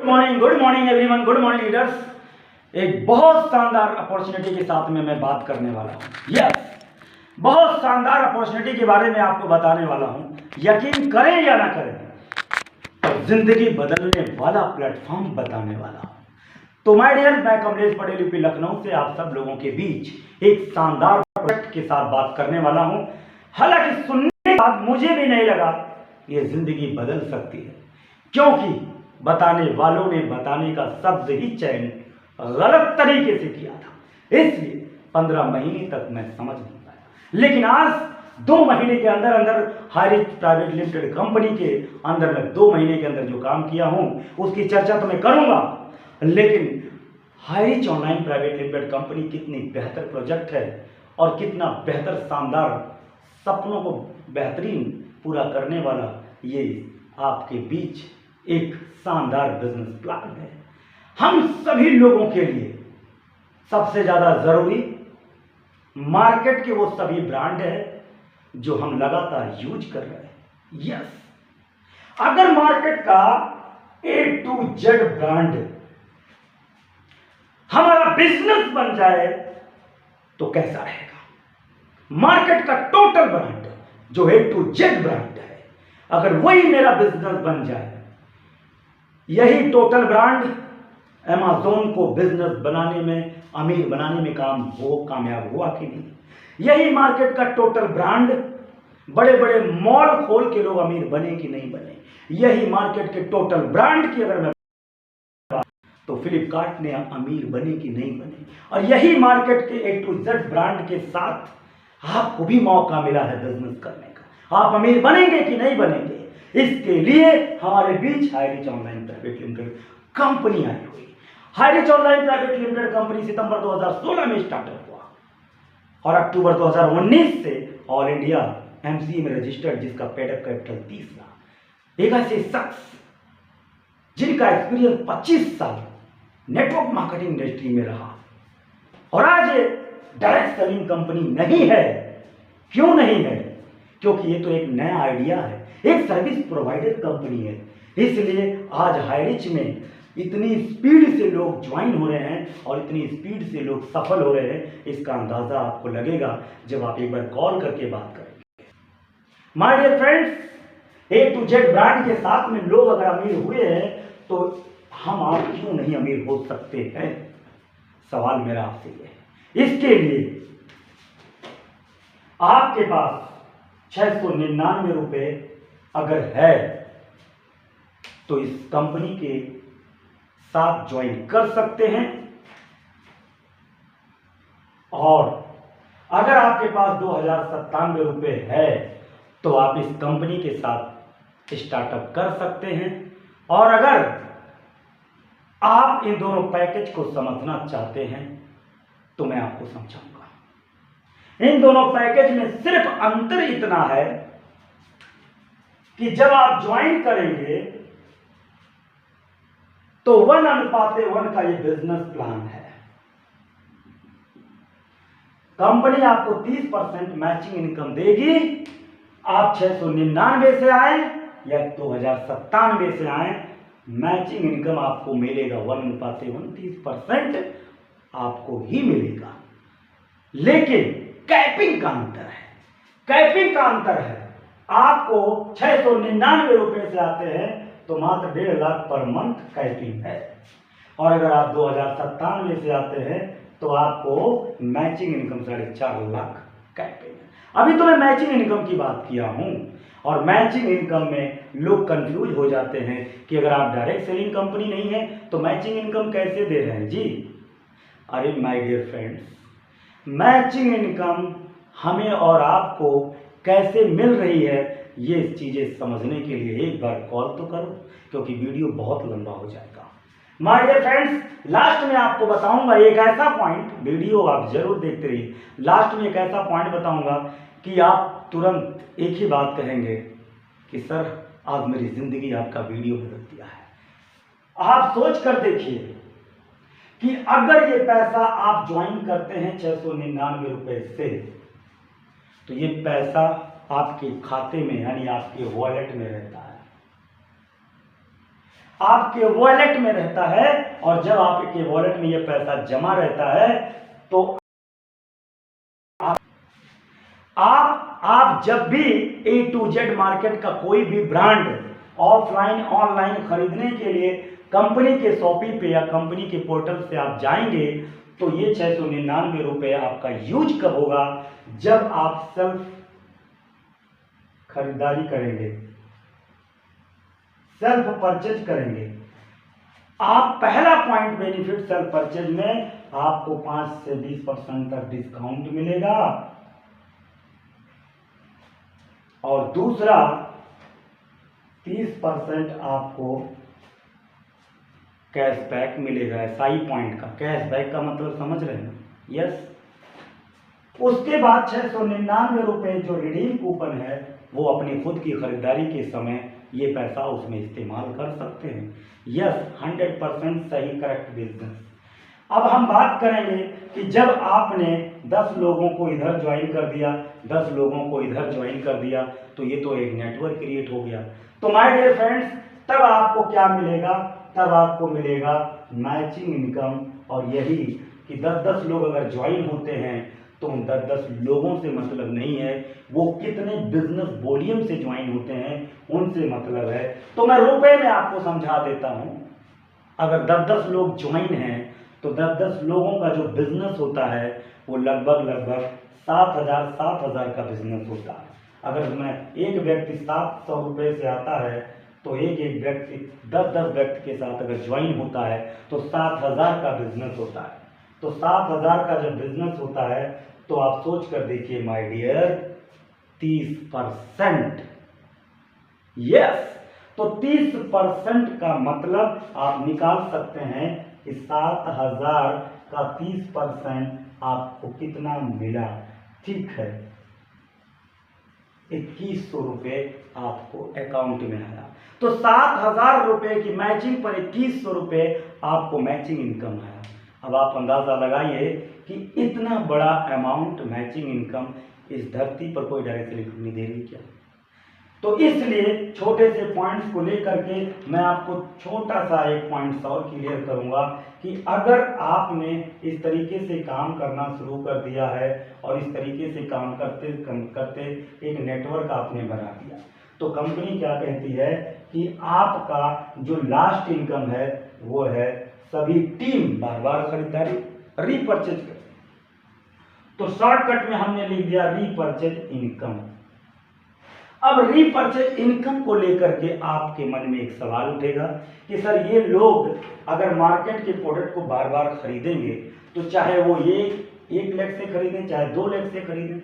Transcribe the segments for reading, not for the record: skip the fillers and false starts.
Good morning everyone, good morning leaders. एक बहुत शानदार अपॉर्चुनिटी के साथ में मैं बात करने वाला हूँ। यस, बहुत शानदार अपॉर्चुनिटी के बारे में आपको बताने वाला हूँ। यकीन करें या ना करें, जिंदगी बदलने वाला प्लेटफॉर्म बताने वाला हूँ। तो माय डियर, मैं कमलेश पटेल यूपी लखनऊ से आप सब लोगों के बीच एक शानदार प्रोडक्ट के साथ बात करने वाला हूँ। हालांकि सुनने के बाद मुझे भी नहीं लगा ये जिंदगी बदल सकती है, क्योंकि बताने वालों ने बताने का शब्द ही चयन गलत तरीके से किया था। इसलिए 15 महीने तक मैं समझ नहीं पाया, लेकिन आज 2 महीने के अंदर अंदर हाईरिच प्राइवेट लिमिटेड कंपनी के अंदर मैं 2 महीने के अंदर जो काम किया हूं उसकी चर्चा तो मैं करूंगा। लेकिन Highrich online private limited company कितनी बेहतर प्रोजेक्ट है और कितना बेहतर शानदार सपनों को बेहतरीन पूरा करने वाला ये आपके बीच एक शानदार बिजनेस प्लान है। हम सभी लोगों के लिए सबसे ज्यादा जरूरी मार्केट के वो सभी ब्रांड है जो हम लगातार यूज कर रहे हैं। यस, अगर मार्केट का A to Z ब्रांड हमारा बिजनेस बन जाए तो कैसा रहेगा। मार्केट का टोटल ब्रांड जो A to Z ब्रांड है, अगर वही मेरा बिजनेस बन जाए, यही टोटल ब्रांड अमेज़न को बिजनेस बनाने में, अमीर बनाने में कामयाब हुआ कि नहीं। यही मार्केट का टोटल ब्रांड बड़े बड़े मॉल खोल के लोग अमीर बने कि नहीं बने। यही मार्केट के टोटल ब्रांड की अगर मैं तो फ्लिपकार्ट ने अमीर बने कि नहीं बने। और यही मार्केट के A to Z ब्रांड के साथ आपको भी मौका मिला है बिजनेस करने का। आप अमीर बनेंगे कि नहीं बनेंगे, इसके लिए हमारे बीच Highrich online private limited company आई हुई। Highrich online private limited company सितंबर 2016 में स्टार्टअप हुआ और अक्टूबर 2019 से ऑल इंडिया MCA में रजिस्टर्ड, जिसका पेडअप कैपिटल 30 लाख। एक ऐसे शख्स जिनका एक्सपीरियंस 25 साल नेटवर्क मार्केटिंग इंडस्ट्री में रहा और आज ये डायरेक्ट सेलिंग कंपनी नहीं है। क्यों नहीं है? क्योंकि ये तो एक नया आइडिया है, एक सर्विस प्रोवाइडर कंपनी है। इसलिए आज हाईरिच में इतनी स्पीड से लोग ज्वाइन हो रहे हैं और इतनी स्पीड से लोग सफल हो रहे हैं, इसका अंदाजा आपको लगेगा जब आप एक बार कॉल करके बात करेंगे। My dear friends, A to Z brand के साथ में लोग अगर अमीर हुए हैं तो हम आप क्यों नहीं अमीर हो सकते हैं? सवाल मेरा आपसे ये है। इसके लिए आपके पास 699 रुपए अगर है तो इस कंपनी के साथ ज्वाइन कर सकते हैं। और अगर आपके पास 2097 रुपए है तो आप इस कंपनी के साथ स्टार्टअप कर सकते हैं। और अगर आप इन दोनों पैकेज को समझना चाहते हैं तो मैं आपको समझाऊंगा। इन दोनों पैकेज में सिर्फ अंतर इतना है कि जब आप ज्वाइन करेंगे तो 1:1 का ये बिजनेस प्लान है। कंपनी आपको 30% मैचिंग इनकम देगी। आप 699 से आए या 2097 से आए, मैचिंग इनकम आपको मिलेगा 1:1, 30% आपको ही मिलेगा। लेकिन कैपिंग का अंतर है। कैपिंग का अंतर है, आपको 699 रुपए से आते हैं तो मात्र 1.5 लाख पर मंथ कैपिंग है। और अगर आप 2097 से आते हैं तो आपको मैचिंग इनकम 4.5 लाख कैपिंग है। अभी तो मैं मैचिंग इनकम की बात किया हूं। और मैचिंग इनकम में लोग कंफ्यूज हो जाते हैं कि अगर आप डायरेक्ट सेलिंग कंपनी नहीं है तो मैचिंग इनकम कैसे दे रहे हैं जी। अरे my dear friends, matching income हमें और आपको कैसे मिल रही है, ये चीजें समझने के लिए एक बार कॉल तो करो, क्योंकि वीडियो बहुत लंबा हो जाएगा। माय डियर फ्रेंड्स, लास्ट में आपको बताऊंगा एक ऐसा पॉइंट, वीडियो आप जरूर देखते रहिए। लास्ट में एक ऐसा पॉइंट बताऊंगा कि आप तुरंत एक ही बात कहेंगे कि सर आज मेरी जिंदगी आपका वीडियो बदल दिया है। आप सोच कर देखिए कि अगर ये पैसा आप ज्वाइन करते हैं 699 रुपए से, तो ये पैसा आपके खाते में यानी आपके वॉलेट में रहता है। आपके वॉलेट में रहता है, और जब आपके वॉलेट में यह पैसा जमा रहता है तो आप जब भी A to Z मार्केट का कोई भी ब्रांड ऑफलाइन ऑनलाइन खरीदने के लिए कंपनी के शॉपी पे या कंपनी के पोर्टल से आप जाएंगे तो ये 699 रुपये आपका यूज कब होगा? जब आप सेल्फ खरीदारी करेंगे, सेल्फ परचेज करेंगे। आप पहला पॉइंट बेनिफिट सेल्फ परचेज में आपको 5 से 20% तक डिस्काउंट मिलेगा, और दूसरा 30% आपको कैशबैक मिलेगा। एसआई पॉइंट का कैशबैक का मतलब समझ रहे हैं? यस। उसके बाद 699 रुपये जो रिडीम कूपन है वो अपनी खुद की खरीदारी के समय ये पैसा उसमें इस्तेमाल कर सकते हैं। यस, 100% सही, करेक्ट बिजनेस। अब हम बात करेंगे कि जब आपने 10 लोगों को इधर ज्वाइन कर दिया, 10 लोगों को इधर ज्वाइन कर दिया, तो ये तो एक नेटवर्क क्रिएट हो गया। तो माय डियर फ्रेंड्स, तब आपको क्या मिलेगा? तब आपको मिलेगा मैचिंग इनकम। और यही कि 10-10 लोग अगर ज्वाइन होते हैं तो उन 10-10 लोगों से मतलब नहीं है, वो कितने बिजनेस वॉल्यूम से ज्वाइन होते हैं उनसे मतलब है। तो मैं रुपए में आपको समझा देता हूं। अगर 10-10 लोग ज्वाइन हैं तो 10-10 लोगों का जो बिजनेस होता है वो लगभग 7,000 का बिजनेस होता है। अगर मैं एक व्यक्ति 700 रुपये से आता है तो एक व्यक्ति 10-10 व्यक्ति के साथ अगर ज्वाइन होता है तो 7,000 का बिजनेस होता है। तो 7,000 का जब बिजनेस होता है तो आप सोच कर देखिए माय डियर, 30%। यस, तो 30% का मतलब आप निकाल सकते हैं कि 7,000 का 30% आपको कितना मिला? ठीक है, 2100 रुपये आपको अकाउंट में आया। तो 7,000 रुपये की मैचिंग पर 2100 रुपये आपको मैचिंग इनकम आया। अब आप अंदाजा लगाइए कि इतना बड़ा अमाउंट मैचिंग इनकम इस धरती पर कोई डायरेक्टली कंपनी दे रही क्या? तो इसलिए छोटे से पॉइंट्स को लेकर के मैं आपको छोटा सा एक पॉइंट्स और क्लियर करूंगा कि अगर आपने इस तरीके से काम करना शुरू कर दिया है और इस तरीके से काम करते करते एक नेटवर्क आपने बना दिया, तो कंपनी क्या कहती है कि आपका जो लास्ट इनकम है वो है सभी टीम बार बार खरीदारी, रीपरचेज कर। तो शॉर्टकट में हमने लिख दिया रीपरचेज इनकम। अब रीपरचेज इनकम को लेकर के आपके मन में एक सवाल उठेगा कि सर ये लोग अगर मार्केट के प्रोडक्ट को बार बार खरीदेंगे तो चाहे वो ये 1 लाख से खरीदें चाहे 2 लाख से खरीदें,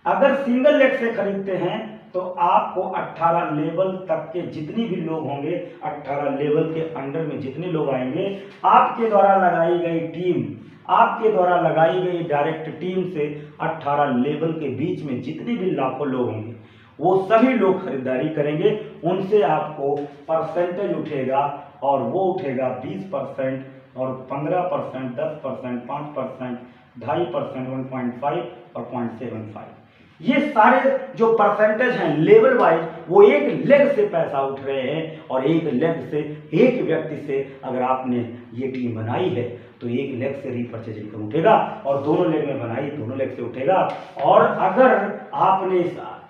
अगर सिंगल लाख से खरीदते हैं तो आपको 18 लेवल तक के जितनी भी लोग होंगे, 18 लेवल के अंडर में जितने लोग आएंगे, आपके द्वारा लगाई गई टीम, आपके द्वारा लगाई गई डायरेक्ट टीम से 18 लेवल के बीच में जितने भी लाखों लोग होंगे वो सभी लोग खरीदारी करेंगे। उनसे आपको परसेंटेज उठेगा और वो उठेगा 20% और 15%, 10%, 5%, 2.5%, 1.5 और 0.75। ये सारे जो परसेंटेज हैं लेवल वाइज वो एक लेग से पैसा उठ रहे हैं, और एक लेग से एक व्यक्ति से अगर आपने ये टीम बनाई है तो एक लेग से रीपरचेज इनकम उठेगा, और दोनों लेग में बनाई दोनों लेग से उठेगा। और अगर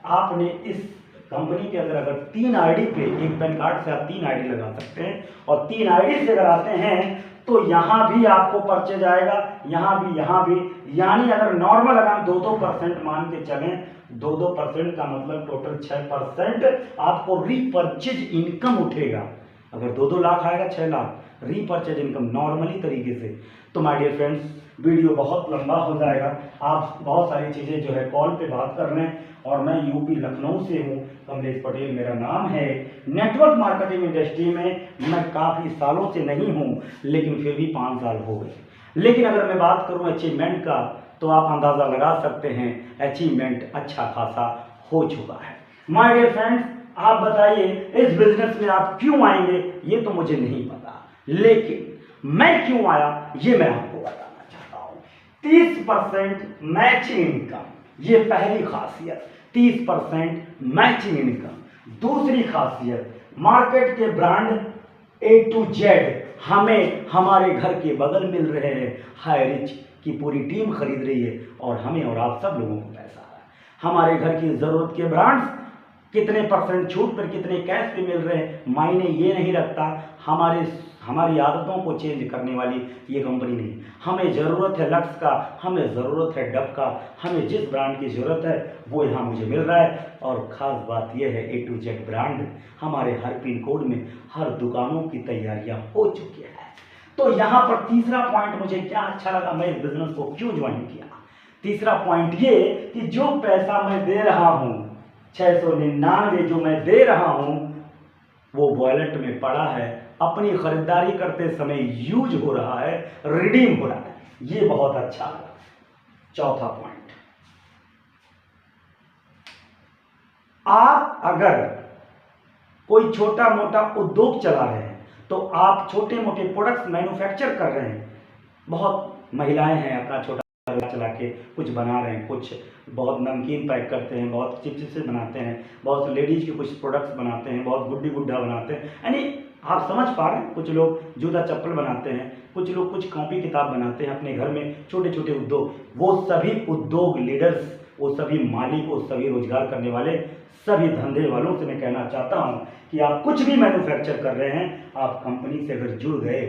आपने इस कंपनी के अंदर अगर 3 आईडी पे, एक पैन कार्ड से आप 3 आईडी लगा सकते हैं, और 3 आईडी से अगर आते हैं तो यहाँ भी आपको परचेज आएगा, यहाँ भी, यानी अगर नॉर्मल अगर हम 2% मान के चलें, 2% का मतलब टोटल 6% आपको रीपरचेज इनकम उठेगा। अगर 2 लाख आएगा 6 लाख रीपरचेज इनकम नॉर्मली तरीके से। तो माय डियर फ्रेंड्स, वीडियो बहुत लंबा हो जाएगा, आप बहुत सारी चीज़ें जो है कॉल पे बात कर लें, और मैं यूपी लखनऊ से हूँ, कमलेश पटेल मेरा नाम है। नेटवर्क मार्केटिंग इंडस्ट्री में मैं काफ़ी सालों से नहीं हूँ, लेकिन फिर भी 5 साल हो गए। लेकिन अगर मैं बात करूँ अचीवमेंट का तो आप अंदाज़ा लगा सकते हैं अचीवमेंट अच्छा खासा हो चुका है। माय डियर फ्रेंड्स, आप बताइए इस बिजनेस में आप क्यों आएंगे, ये तो मुझे नहीं पता, लेकिन मैं क्यों आया ये मैं आपको बताना चाहता हूँ। 30% मैचिंग इनकम, ये पहली खासियत, 30% मैचिंग इनकम। दूसरी खासियत, मार्केट के ब्रांड ए टू जेड हमें हमारे घर के बगल मिल रहे हैं। हाई रिच की पूरी टीम खरीद रही है और हमें और आप सब लोगों को पैसा आ रहा है। हमारे घर की ज़रूरत के ब्रांड्स कितने परसेंट छूट पर, कितने कैश पे मिल रहे हैं, मायने ये नहीं रखता। हमारी आदतों को चेंज करने वाली ये कंपनी नहीं। हमें ज़रूरत है लक्स का, हमें ज़रूरत है डब का, हमें जिस ब्रांड की ज़रूरत है वो यहाँ मुझे मिल रहा है। और ख़ास बात यह है ए टू जेड ब्रांड हमारे हर पिन कोड में हर दुकानों की तैयारियाँ हो चुकी है। तो यहाँ पर तीसरा पॉइंट मुझे क्या अच्छा लगा, मैं इस बिजनेस को क्यों ज्वाइन किया। तीसरा पॉइंट ये कि जो पैसा मैं दे रहा हूँ 699 जो मैं दे रहा हूँ वो वॉलेट में पड़ा है, अपनी खरीदारी करते समय यूज हो रहा है, रिडीम हो रहा है। ये बहुत अच्छा लगा। चौथा पॉइंट, आप अगर कोई छोटा मोटा उद्योग चला रहे हैं तो आप छोटे मोटे प्रोडक्ट्स मैन्युफैक्चर कर रहे हैं। बहुत महिलाएं हैं अपना छोटा चला के कुछ बना रहे हैं, कुछ बहुत नमकीन पैक करते हैं, बहुत चिप्स बनाते हैं, बहुत लेडीज के कुछ प्रोडक्ट्स बनाते हैं, बहुत गुड्डी गुड्डा बनाते हैं। यानी आप समझ पा रहे हैं, कुछ लोग जूता चप्पल बनाते हैं, कुछ लोग कुछ कॉपी किताब बनाते हैं अपने घर में, छोटे छोटे उद्योग। वो सभी उद्योग लीडर्स, वो सभी मालिक, वो सभी रोजगार करने वाले, सभी धंधे वालों से मैं कहना चाहता हूँ कि आप कुछ भी मैन्युफैक्चर कर रहे हैं, आप कंपनी से अगर जुड़ गए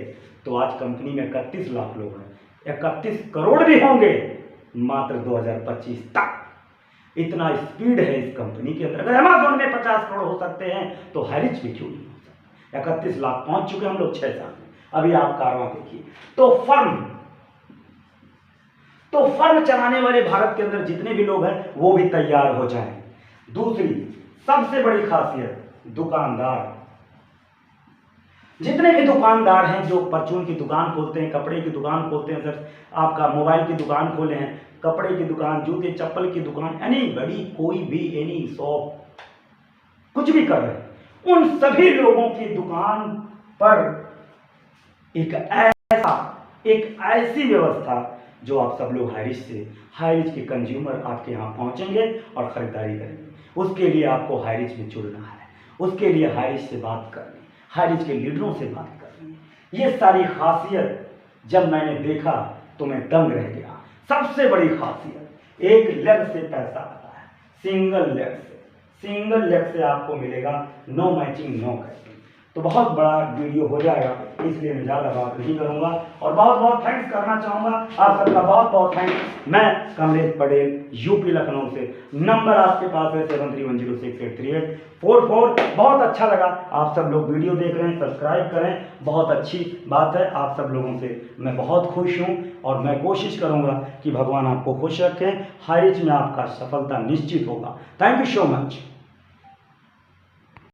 तो आज कंपनी में 31 लाख लोग हैं, 31 करोड़ भी होंगे मात्र 2025 तक। इतना स्पीड है इस कंपनी के अंदर। अगर अमेज़न में 50 करोड़ हो सकते हैं तो हाईरिच भी क्यों नहीं हो सकता। 31 लाख पहुंच चुके हम लोग 6 साल में। अभी आप कारवां देखिए। तो फर्म चलाने वाले भारत के अंदर जितने भी लोग हैं वो भी तैयार हो जाएं। दूसरी सबसे बड़ी खासियत, दुकानदार, जितने भी दुकानदार हैं जो परचून की दुकान खोलते हैं, कपड़े की दुकान खोलते हैं, सर आपका मोबाइल की दुकान खोले हैं, कपड़े की दुकान, जूते चप्पल की दुकान, यानी बड़ी कोई भी एनी शॉप कुछ भी कर रहे हैं, उन सभी लोगों की दुकान पर एक ऐसी व्यवस्था जो आप सब लोग हाईरिच के कंज्यूमर आपके यहाँ पहुँचेंगे और ख़रीदारी करेंगे। उसके लिए आपको हाईरिच में जुड़ना है, उसके लिए हाईरिच से बात करनी, हाईरिच के लीडरों से बात करनी। ये सारी खासियत जब मैंने देखा तो मैं दंग रह गया। सबसे बड़ी खासियत, एक लेग से पैसा आता है, सिंगल लेग से आपको मिलेगा, नो मैचिंग नो कैपिंग। तो बहुत बड़ा वीडियो हो जाएगा, इसलिए मैं ज़्यादा बात नहीं करूँगा और बहुत बहुत थैंक्स करना चाहूँगा आप सबका, बहुत बहुत थैंक्स। मैं कमलेश पटेल, यूपी लखनऊ से। नंबर आपके पास है 7310683844। बहुत अच्छा लगा आप सब लोग वीडियो देख रहे हैं, सब्सक्राइब करें, बहुत अच्छी बात है। आप सब लोगों से मैं बहुत खुश हूँ और मैं कोशिश करूँगा कि भगवान आपको खुश रखें। हाईरिच में आपका सफलता निश्चित होगा। Thank you so much.